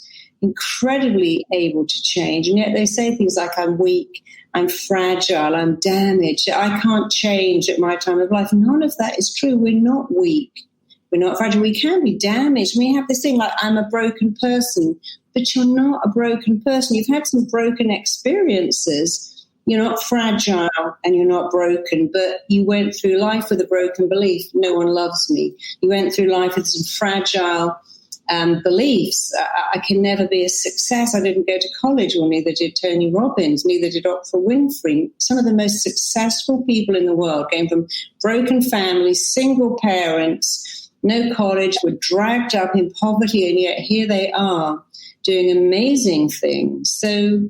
incredibly able to change. And yet they say things like, I'm weak, I'm fragile, I'm damaged, I can't change at my time of life. None of that is true. We're not weak. We're not fragile. We can be damaged. We have this thing like, I'm a broken person, but you're not a broken person. You've had some broken experiences. You're not fragile and you're not broken, but you went through life with a broken belief. No one loves me. You went through life with some fragile beliefs. I can never be a success. I didn't go to college. Well, neither did Tony Robbins, neither did Oprah Winfrey. Some of the most successful people in the world came from broken families, single parents, no college, were dragged up in poverty, and yet here they are doing amazing things. So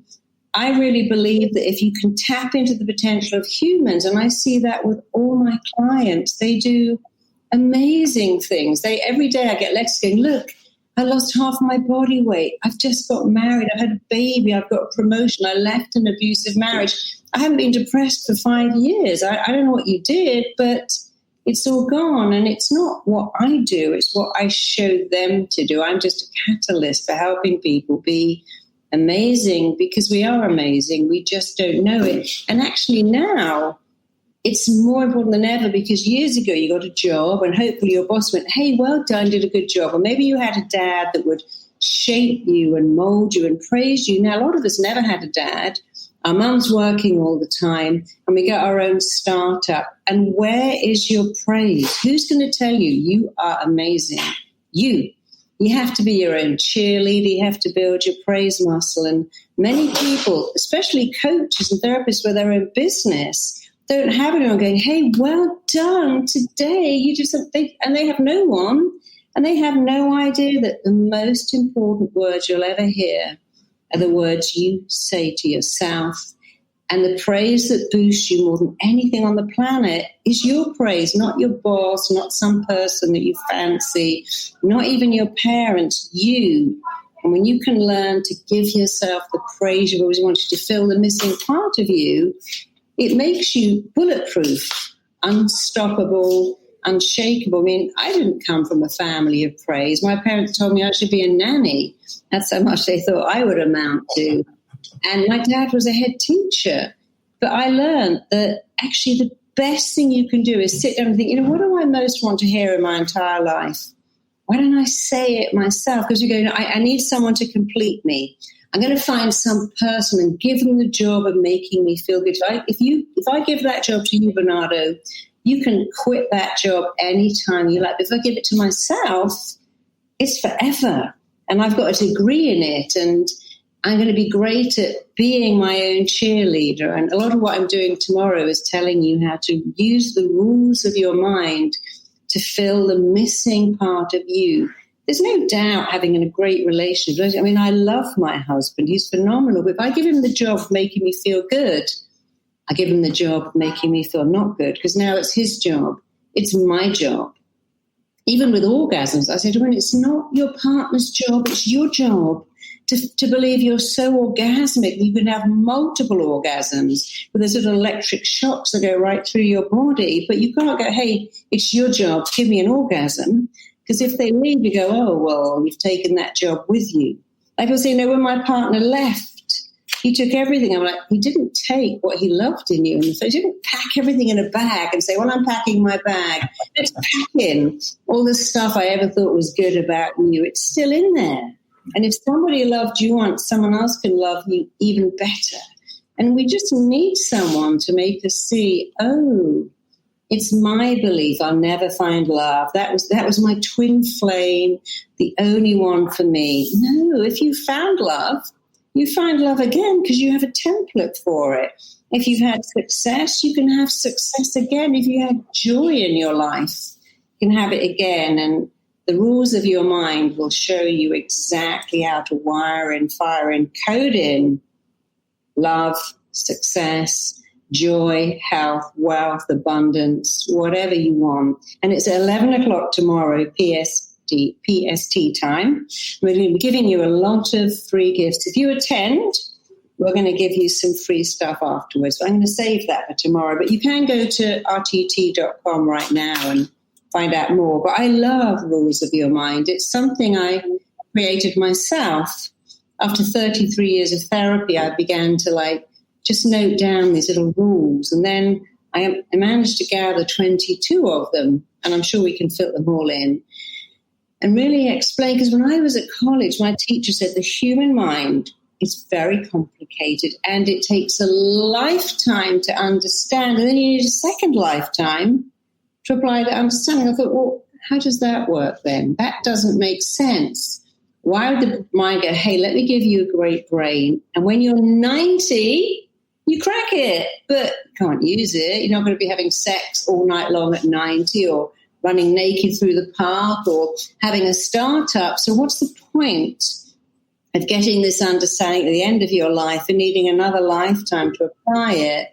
I really believe that if you can tap into the potential of humans, and I see that with all my clients, they do amazing things. Every day I get letters going, look, I lost half my body weight. I've just got married. I've had a baby. I've got a promotion. I left an abusive marriage. I haven't been depressed for 5 years. I don't know what you did, but it's all gone. And it's not what I do. It's what I show them to do. I'm just a catalyst for helping people be amazing, because we are amazing. We just don't know it. And actually now it's more important than ever, because years ago you got a job and hopefully your boss went, hey, well done, did a good job. Or maybe you had a dad that would shape you and mold you and praise you. Now, a lot of us never had a dad. Our mum's working all the time and we got our own startup. And where is your praise? Who's going to tell you you are amazing? You have to be your own cheerleader. You have to build your praise muscle. And many people, especially coaches and therapists with their own business, don't have anyone going, hey, well done today. You just and they have no one, and they have no idea that the most important words you'll ever hear are the words you say to yourself. And the praise that boosts you more than anything on the planet is your praise, not your boss, not some person that you fancy, not even your parents, you. And when you can learn to give yourself the praise you've always wanted to fill the missing part of you, it makes you bulletproof, unstoppable, unshakable. I mean, I didn't come from a family of praise. My parents told me I should be a nanny. That's how much they thought I would amount to. And my dad was a head teacher. But I learned that actually the best thing you can do is sit down and think, what do I most want to hear in my entire life? Why don't I say it myself? Because you go, I need someone to complete me. I'm going to find some person and give them the job of making me feel good. If I give that job to you, Bernardo, you can quit that job anytime you like. If I give it to myself, it's forever. And I've got a degree in it, and I'm going to be great at being my own cheerleader. And a lot of what I'm doing tomorrow is telling you how to use the rules of your mind to fill the missing part of you. There's no doubt having a great relationship. I mean, I love my husband. He's phenomenal. But if I give him the job of making me feel good, I give him the job of making me feel not good, because now it's his job. It's my job. Even with orgasms, I say to him, it's not your partner's job. It's your job to believe you're so orgasmic. You can have multiple orgasms with those little electric shocks that go right through your body. But you can't go, hey, it's your job. Give me an orgasm. Because if they leave, you go, oh, well, you've taken that job with you. Like I was saying, when my partner left, He took everything. I'm like, he didn't take what he loved in you. And so he didn't pack everything in a bag and say, well, I'm packing my bag. Let's pack in all the stuff I ever thought was good about you. It's still in there. And if somebody loved you once, someone else can love you even better. And we just need someone to make us see, oh, it's my belief I'll never find love. That was my twin flame, the only one for me. No, if you found love, you find love again because you have a template for it. If you've had success, you can have success again. If you had joy in your life, you can have it again. And the rules of your mind will show you exactly how to wire in, fire in, code in love, success, joy, health, wealth, abundance, whatever you want. And it's at 11 o'clock tomorrow, PST time. We're going to be giving you a lot of free gifts. If you attend, we're going to give you some free stuff afterwards. I'm going to save that for tomorrow. But you can go to rtt.com right now and find out more. But I love Rules of Your Mind. It's something I created myself. After 33 years of therapy, I began to just note down these little rules. And then I managed to gather 22 of them, and I'm sure we can fit them all in, and really explain, because when I was at college, my teacher said the human mind is very complicated and it takes a lifetime to understand, and then you need a second lifetime to apply that understanding. I thought, well, how does that work then? That doesn't make sense. Why would the mind go, hey, let me give you a great brain, and when you're 90, you crack it, but can't use it. You're not going to be having sex all night long at 90 or running naked through the park or having a startup. So what's the point of getting this understanding at the end of your life and needing another lifetime to apply it?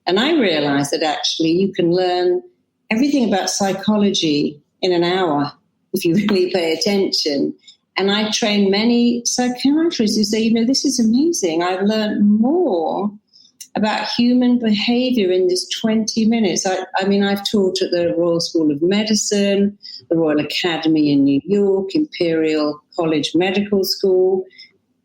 And I realized that actually you can learn everything about psychology in an hour if you really pay attention. And I train many psychiatrists who say, this is amazing. I've learned more about human behavior in this 20 minutes. I've taught at the Royal School of Medicine, the Royal Academy in New York, Imperial College Medical School.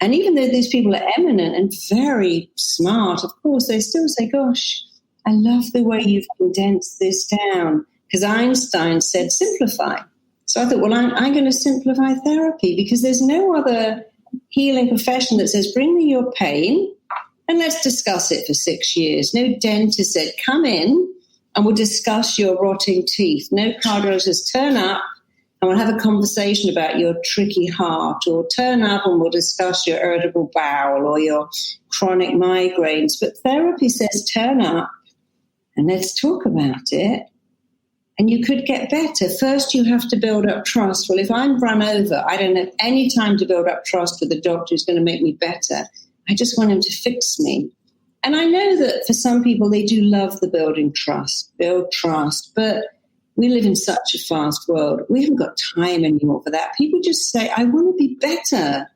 And even though these people are eminent and very smart, of course, they still say, gosh, I love the way you've condensed this down. Because Einstein said, simplify. So I thought, well, I'm going to simplify therapy, because there's no other healing profession that says, bring me your pain and let's discuss it for 6 years. No dentist said, come in and we'll discuss your rotting teeth. No cardiologist says, turn up and we'll have a conversation about your tricky heart, or turn up and we'll discuss your irritable bowel or your chronic migraines. But therapy says, turn up and let's talk about it. And you could get better. First, you have to build up trust. Well, if I'm run over, I don't have any time to build up trust with the doctor who's going to make me better. I just want him to fix me. And I know that for some people, they do love the build trust, but we live in such a fast world. We haven't got time anymore for that. People just say, I want to be better.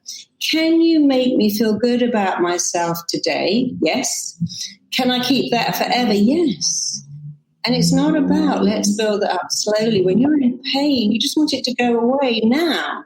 Can you make me feel good about myself today? Yes. Can I keep that forever? Yes. And it's not about let's build it up slowly. When you're in pain, you just want it to go away now.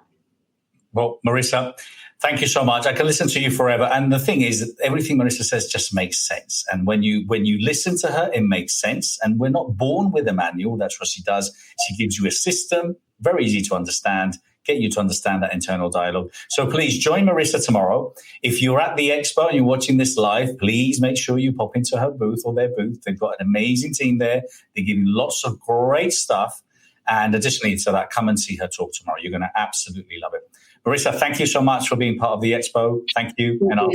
Well, Marissa, thank you so much. I can listen to you forever. And the thing is, everything Marissa says just makes sense. And when you listen to her, it makes sense. And we're not born with a manual. That's what she does. She gives you a system, very easy to understand, get you to understand that internal dialogue. So please join Marissa tomorrow. If you're at the Expo and you're watching this live, please make sure you pop into her booth or their booth. They've got an amazing team there. They give you lots of great stuff. And additionally to that, come and see her talk tomorrow. You're going to absolutely love it. Marissa, thank you so much for being part of the Expo. Thank you. And I'll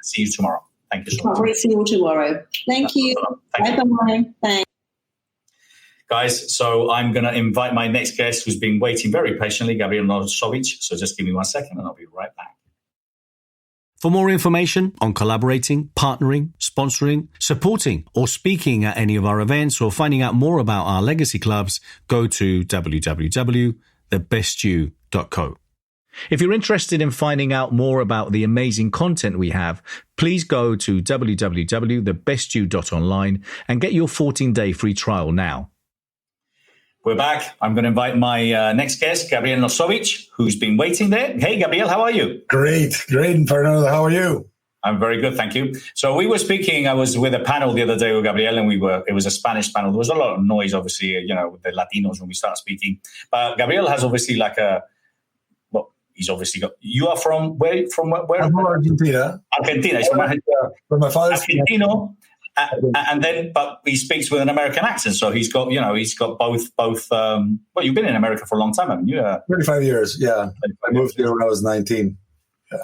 see you tomorrow. Thank you so much. Can't wait to see you tomorrow. Thank you. Bye-bye. Thanks. Guys, so I'm going to invite my next guest who's been waiting very patiently, Gabriel Hastings. So just give me 1 second and I'll be right back. For more information on collaborating, partnering, sponsoring, supporting, or speaking at any of our events, or finding out more about our legacy clubs, go to www.thebestyou.co. If you're interested in finding out more about the amazing content we have, please go to www.thebestyou.online and get your 14-day free trial now. We're back. I'm going to invite my next guest, Gabriel Hastings, who's been waiting there. Hey, Gabriel, how are you? Great, Fernando. How are you? I'm very good, thank you. So we were speaking, I was with a panel the other day with Gabriel, and it was a Spanish panel. There was a lot of noise, obviously, with the Latinos when we start speaking. But Gabriel has obviously he's obviously got, you are from where? I'm from Argentina. Argentina. He's from my father's Argentino. And then, but he speaks with an American accent, so he's got both. You've been in America for a long time, haven't you? 35 years, yeah. I moved here when I was 19.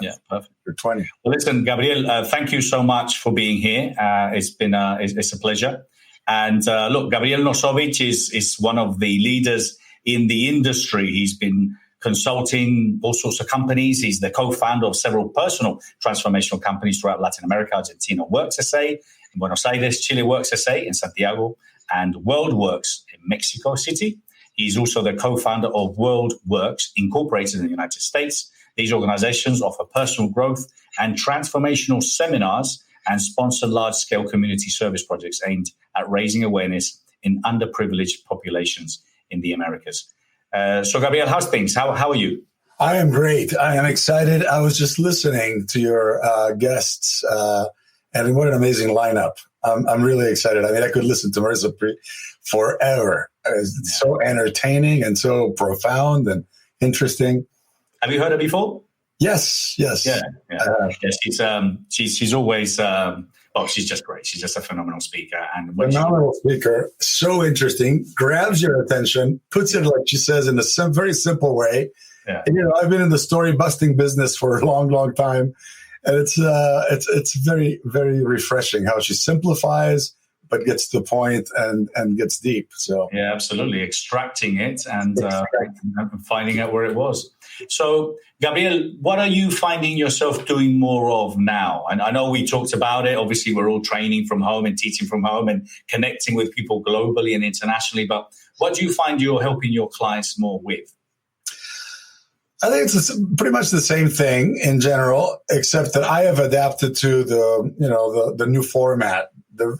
Yeah, perfect. You're 20. Well, listen, Gabriel, thank you so much for being here. It's a pleasure. And look, Gabriel Nosovic is one of the leaders in the industry. He's been consulting all sorts of companies. He's the co-founder of several personal transformational companies throughout Latin America. Argentina Works SA, in Buenos Aires, Chile Works SA in Santiago, and World Works in Mexico City. He's also the co-founder of World Works Incorporated in the United States. These organizations offer personal growth and transformational seminars and sponsor large-scale community service projects aimed at raising awareness in underprivileged populations in the Americas. So, Gabriel, how's things? How are you? I am great. I am excited. I was just listening to your guests, and what an amazing lineup. I'm really excited. I mean, I could listen to Marissa Peer forever. It's so entertaining and so profound and interesting. Have you heard her before? Yes. Yeah. She's always, she's just great. She's just a phenomenal speaker. And phenomenal speaker, so interesting, grabs your attention, puts it, like she says, in a very simple way. Yeah. And, I've been in the story busting business for a long, long time. And it's very, very refreshing how she simplifies, but gets to the point and gets deep. So yeah, absolutely. Extracting it and finding out where it was. So, Gabriel, what are you finding yourself doing more of now? And I know we talked about it. Obviously, we're all training from home and teaching from home and connecting with people globally and internationally. But what do you find you're helping your clients more with? I think it's pretty much the same thing in general, except that I have adapted to the new format,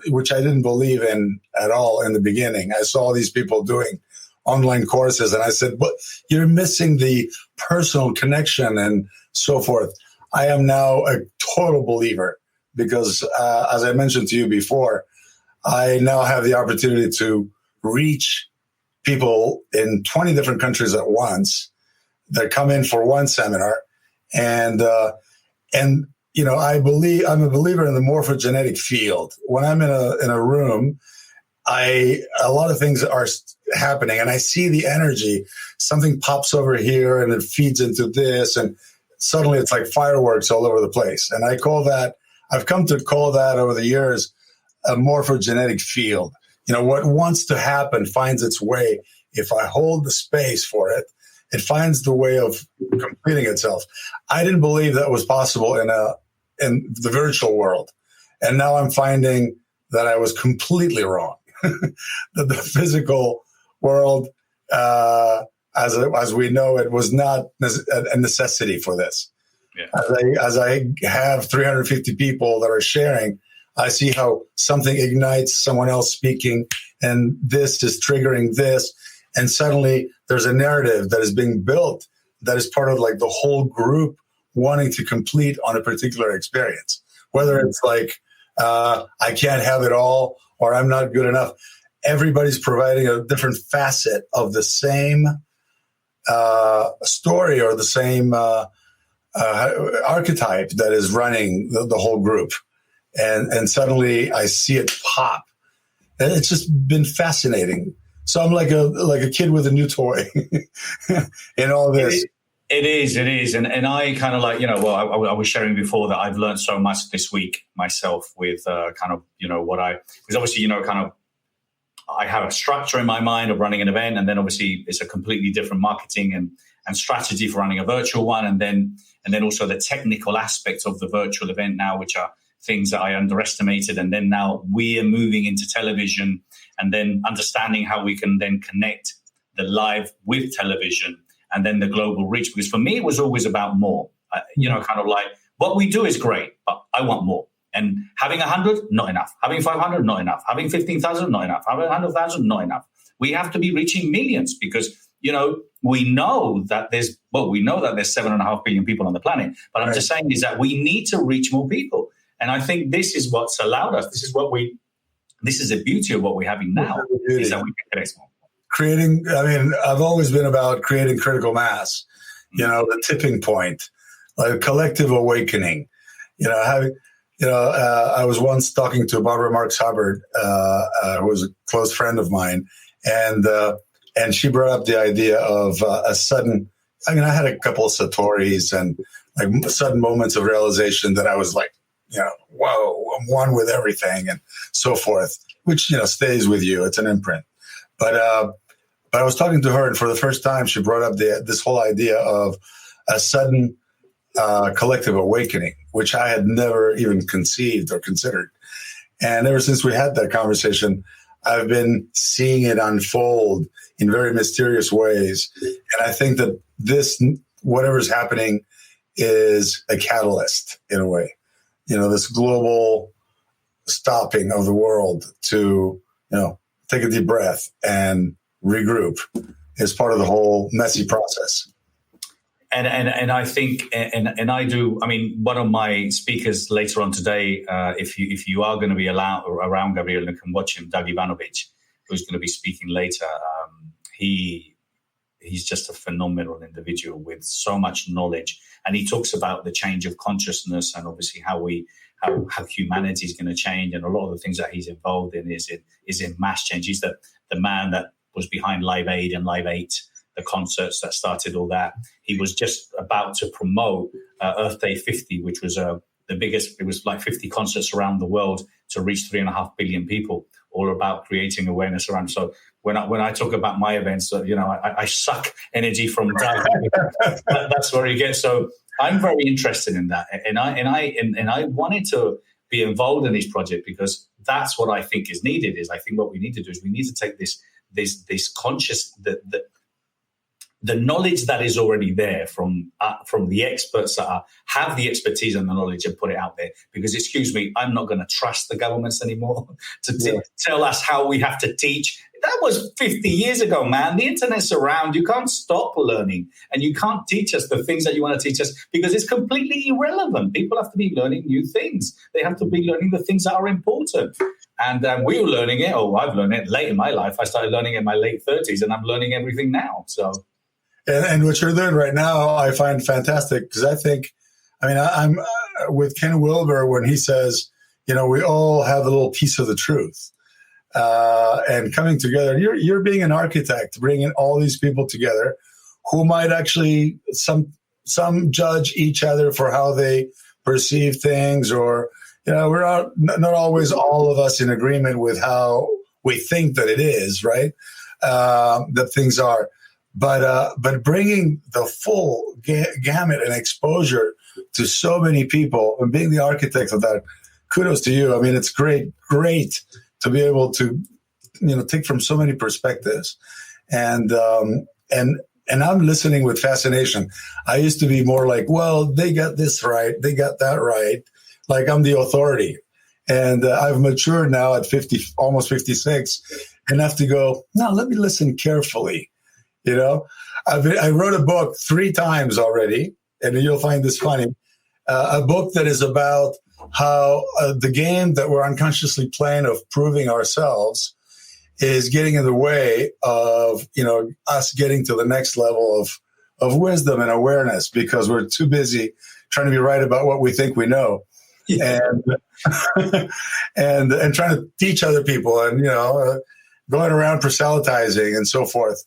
which I didn't believe in at all in the beginning. I saw these people doing online courses, and I said, "But you're missing the personal connection and so forth." I am now a total believer because, as I mentioned to you before, I now have the opportunity to reach people in 20 different countries at once that come in for one seminar, and I'm a believer in the morphogenetic field. When I'm in a room, a lot of things are happening, and I see the energy. Something pops over here, and it feeds into this, and suddenly it's like fireworks all over the place. And I've come to call that over the years a morphogenetic field. What wants to happen finds its way. If I hold the space for it, it finds the way of completing itself. I didn't believe that was possible in the virtual world. And now I'm finding that I was completely wrong. That the physical world, as we know it, was not a necessity for this. Yeah. As I have 350 people that are sharing, I see how something ignites someone else speaking, and this is triggering this. And suddenly there's a narrative that is being built that is part of like the whole group wanting to complete on a particular experience. Whether it's like, I can't have it all, or I'm not good enough. Everybody's providing a different facet of the same story or the same archetype that is running the whole group. And suddenly I see it pop. And it's just been fascinating. So I'm like a kid with a new toy in all this. It is. And I kind of like, I was sharing before that I've learned so much this week myself with because obviously, I have a structure in my mind of running an event, and then obviously it's a completely different marketing and strategy for running a virtual one. And then also the technical aspects of the virtual event now, which are things that I underestimated. And then now we are moving into television and then understanding how we can then connect the live with television and then the global reach. Because for me, it was always about more, kind of like what we do is great, but I want more. And having 100, not enough. Having 500, not enough. Having 15,000, not enough. Having 100,000, not enough. We have to be reaching millions because we know that there's 7.5 billion people on the planet. But I'm just saying is that we need to reach more people. And I think this is what's allowed us. This is the beauty of what we're having now, is that we can connect more. I've always been about creating critical mass, the tipping point, like a collective awakening. I was once talking to Barbara Marx Hubbard, who was a close friend of mine, and she brought up the idea of a sudden. I had a couple of satoris and like sudden moments of realization that I was like, whoa, I'm one with everything and so forth, which stays with you. It's an imprint. But I was talking to her, and for the first time, she brought up this whole idea of a sudden collective awakening, which I had never even conceived or considered. And ever since we had that conversation, I've been seeing it unfold in very mysterious ways. And I think that whatever's happening is a catalyst in a way. This global stopping of the world to, take a deep breath and regroup is part of the whole messy process. And I think, and I do, one of my speakers later on today, if you are going to be around Gabriel and can watch him, Doug Ivanovic, who's going to be speaking later, he's just a phenomenal individual with so much knowledge. And he talks about the change of consciousness and obviously how humanity is going to change. And a lot of the things that he's involved in is in mass change. He's the man that was behind Live Aid and Live 8, the concerts that started all that. He was just about to promote Earth Day 50, which was the biggest. It was like 50 concerts around the world to reach 3.5 billion people, all about creating awareness around. So when I talk about my events, I suck energy from Doug. That's where he gets. So I'm very interested in that, and I wanted to be involved in this project because that's what I think is needed. I think what we need to do is we need to take this conscious the knowledge that is already there from the experts that have the expertise and the knowledge and put it out there. Because, excuse me, I'm not going to trust the governments anymore to tell us how we have to teach. That was 50 years ago, man. The internet's around. You can't stop learning, and you can't teach us the things that you want to teach us because it's completely irrelevant. People have to be learning new things. They have to be learning the things that are important. And we were learning it. I've learned it late in my life. I started learning in my late 30s, and I'm learning everything now. So. And what you're doing right now, I find fantastic because I think, I'm with Ken Wilber when he says, we all have a little piece of the truth, and coming together. You're being an architect, bringing all these people together, who might actually some judge each other for how they perceive things, or we're not always all of us in agreement with how we think that it is, right? That things are. But bringing the full gamut and exposure to so many people and being the architect of that, kudos to you. It's great to be able to, take from so many perspectives, and I'm listening with fascination. I used to be more like, well, they got this right, they got that right, like I'm the authority, and I've matured now at 50, almost 56, enough to go, no, let me listen carefully. I wrote a book 3 times already, and you'll find this funny. A book that is about how the game that we're unconsciously playing of proving ourselves is getting in the way of, us getting to the next level of wisdom and awareness because we're too busy trying to be right about what we think we know. Yeah. And trying to teach other people and, going around proselytizing and so forth.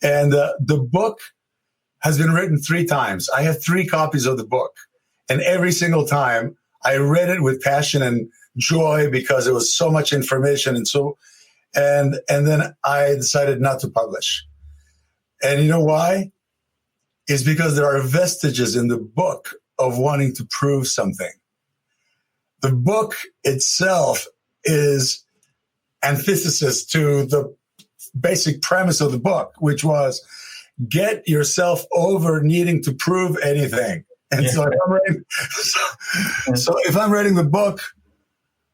And the book has been written 3 times. I have 3 copies of the book. And every single time I read it with passion and joy because it was so much information. And then I decided not to publish. And you know why? It's because there are vestiges in the book of wanting to prove something. The book itself is antithesis to the basic premise of the book, which was get yourself over needing to prove anything. And so if I'm writing the book,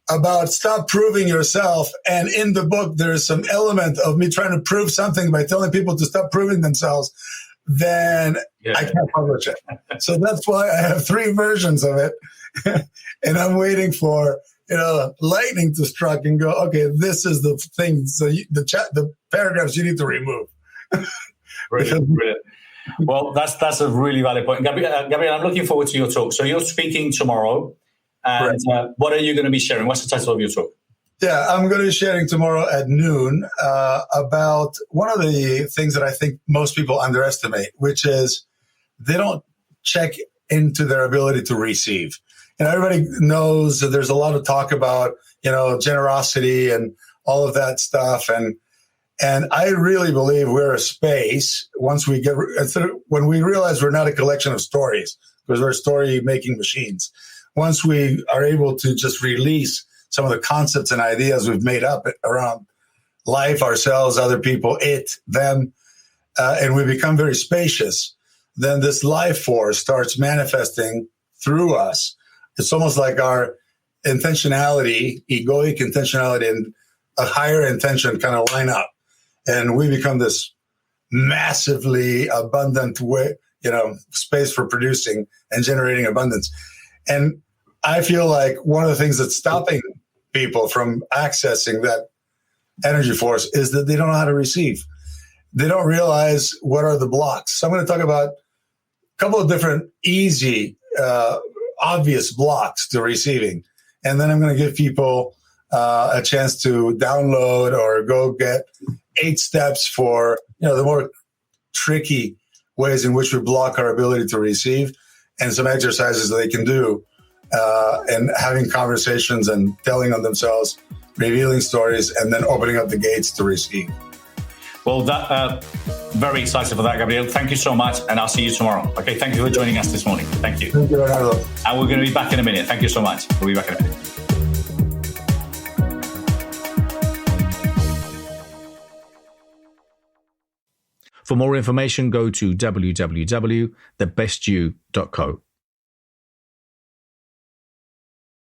about stop proving yourself. And in the book, there is some element of me trying to prove something by telling people to stop proving themselves, then I can't publish it. So that's why I have 3 versions of it. And I'm waiting for, lightning to strike and go, okay, this is the thing. So the paragraphs you need to remove. Brilliant. Well, that's a really valid point. Gabriel, I'm looking forward to your talk. So you're speaking tomorrow. And what are you going to be sharing? What's the title of your talk? Yeah, I'm going to be sharing tomorrow at noon about one of the things that I think most people underestimate, which is they don't check into their ability to receive. And everybody knows that there's a lot of talk about, generosity and all of that stuff. And I really believe we're a space when we realize we're not a collection of stories, because we're story-making machines. Once we are able to just release some of the concepts and ideas we've made up around life, ourselves, other people, it, them, and we become very spacious, then this life force starts manifesting through us. It's almost like our intentionality, egoic intentionality, and a higher intention kind of line up. And we become this massively abundant space for producing and generating abundance. And I feel like one of the things that's stopping people from accessing that energy force is that they don't know how to receive. They don't realize what are the blocks. So I'm going to talk about a couple of different easy, obvious blocks to receiving. And then I'm going to give people a chance to download or go get 8 steps for, the more tricky ways in which we block our ability to receive, and some exercises that they can do. And having conversations and telling on themselves, revealing stories, and then opening up the gates to receive. Well, very excited for that, Gabriel. Thank you so much, and I'll see you tomorrow. Okay, thank you for joining us this morning. Thank you. Thank you, Leonardo. And we're going to be back in a minute. Thank you so much. We'll be back in a minute. For more information, go to www.thebestyou.co.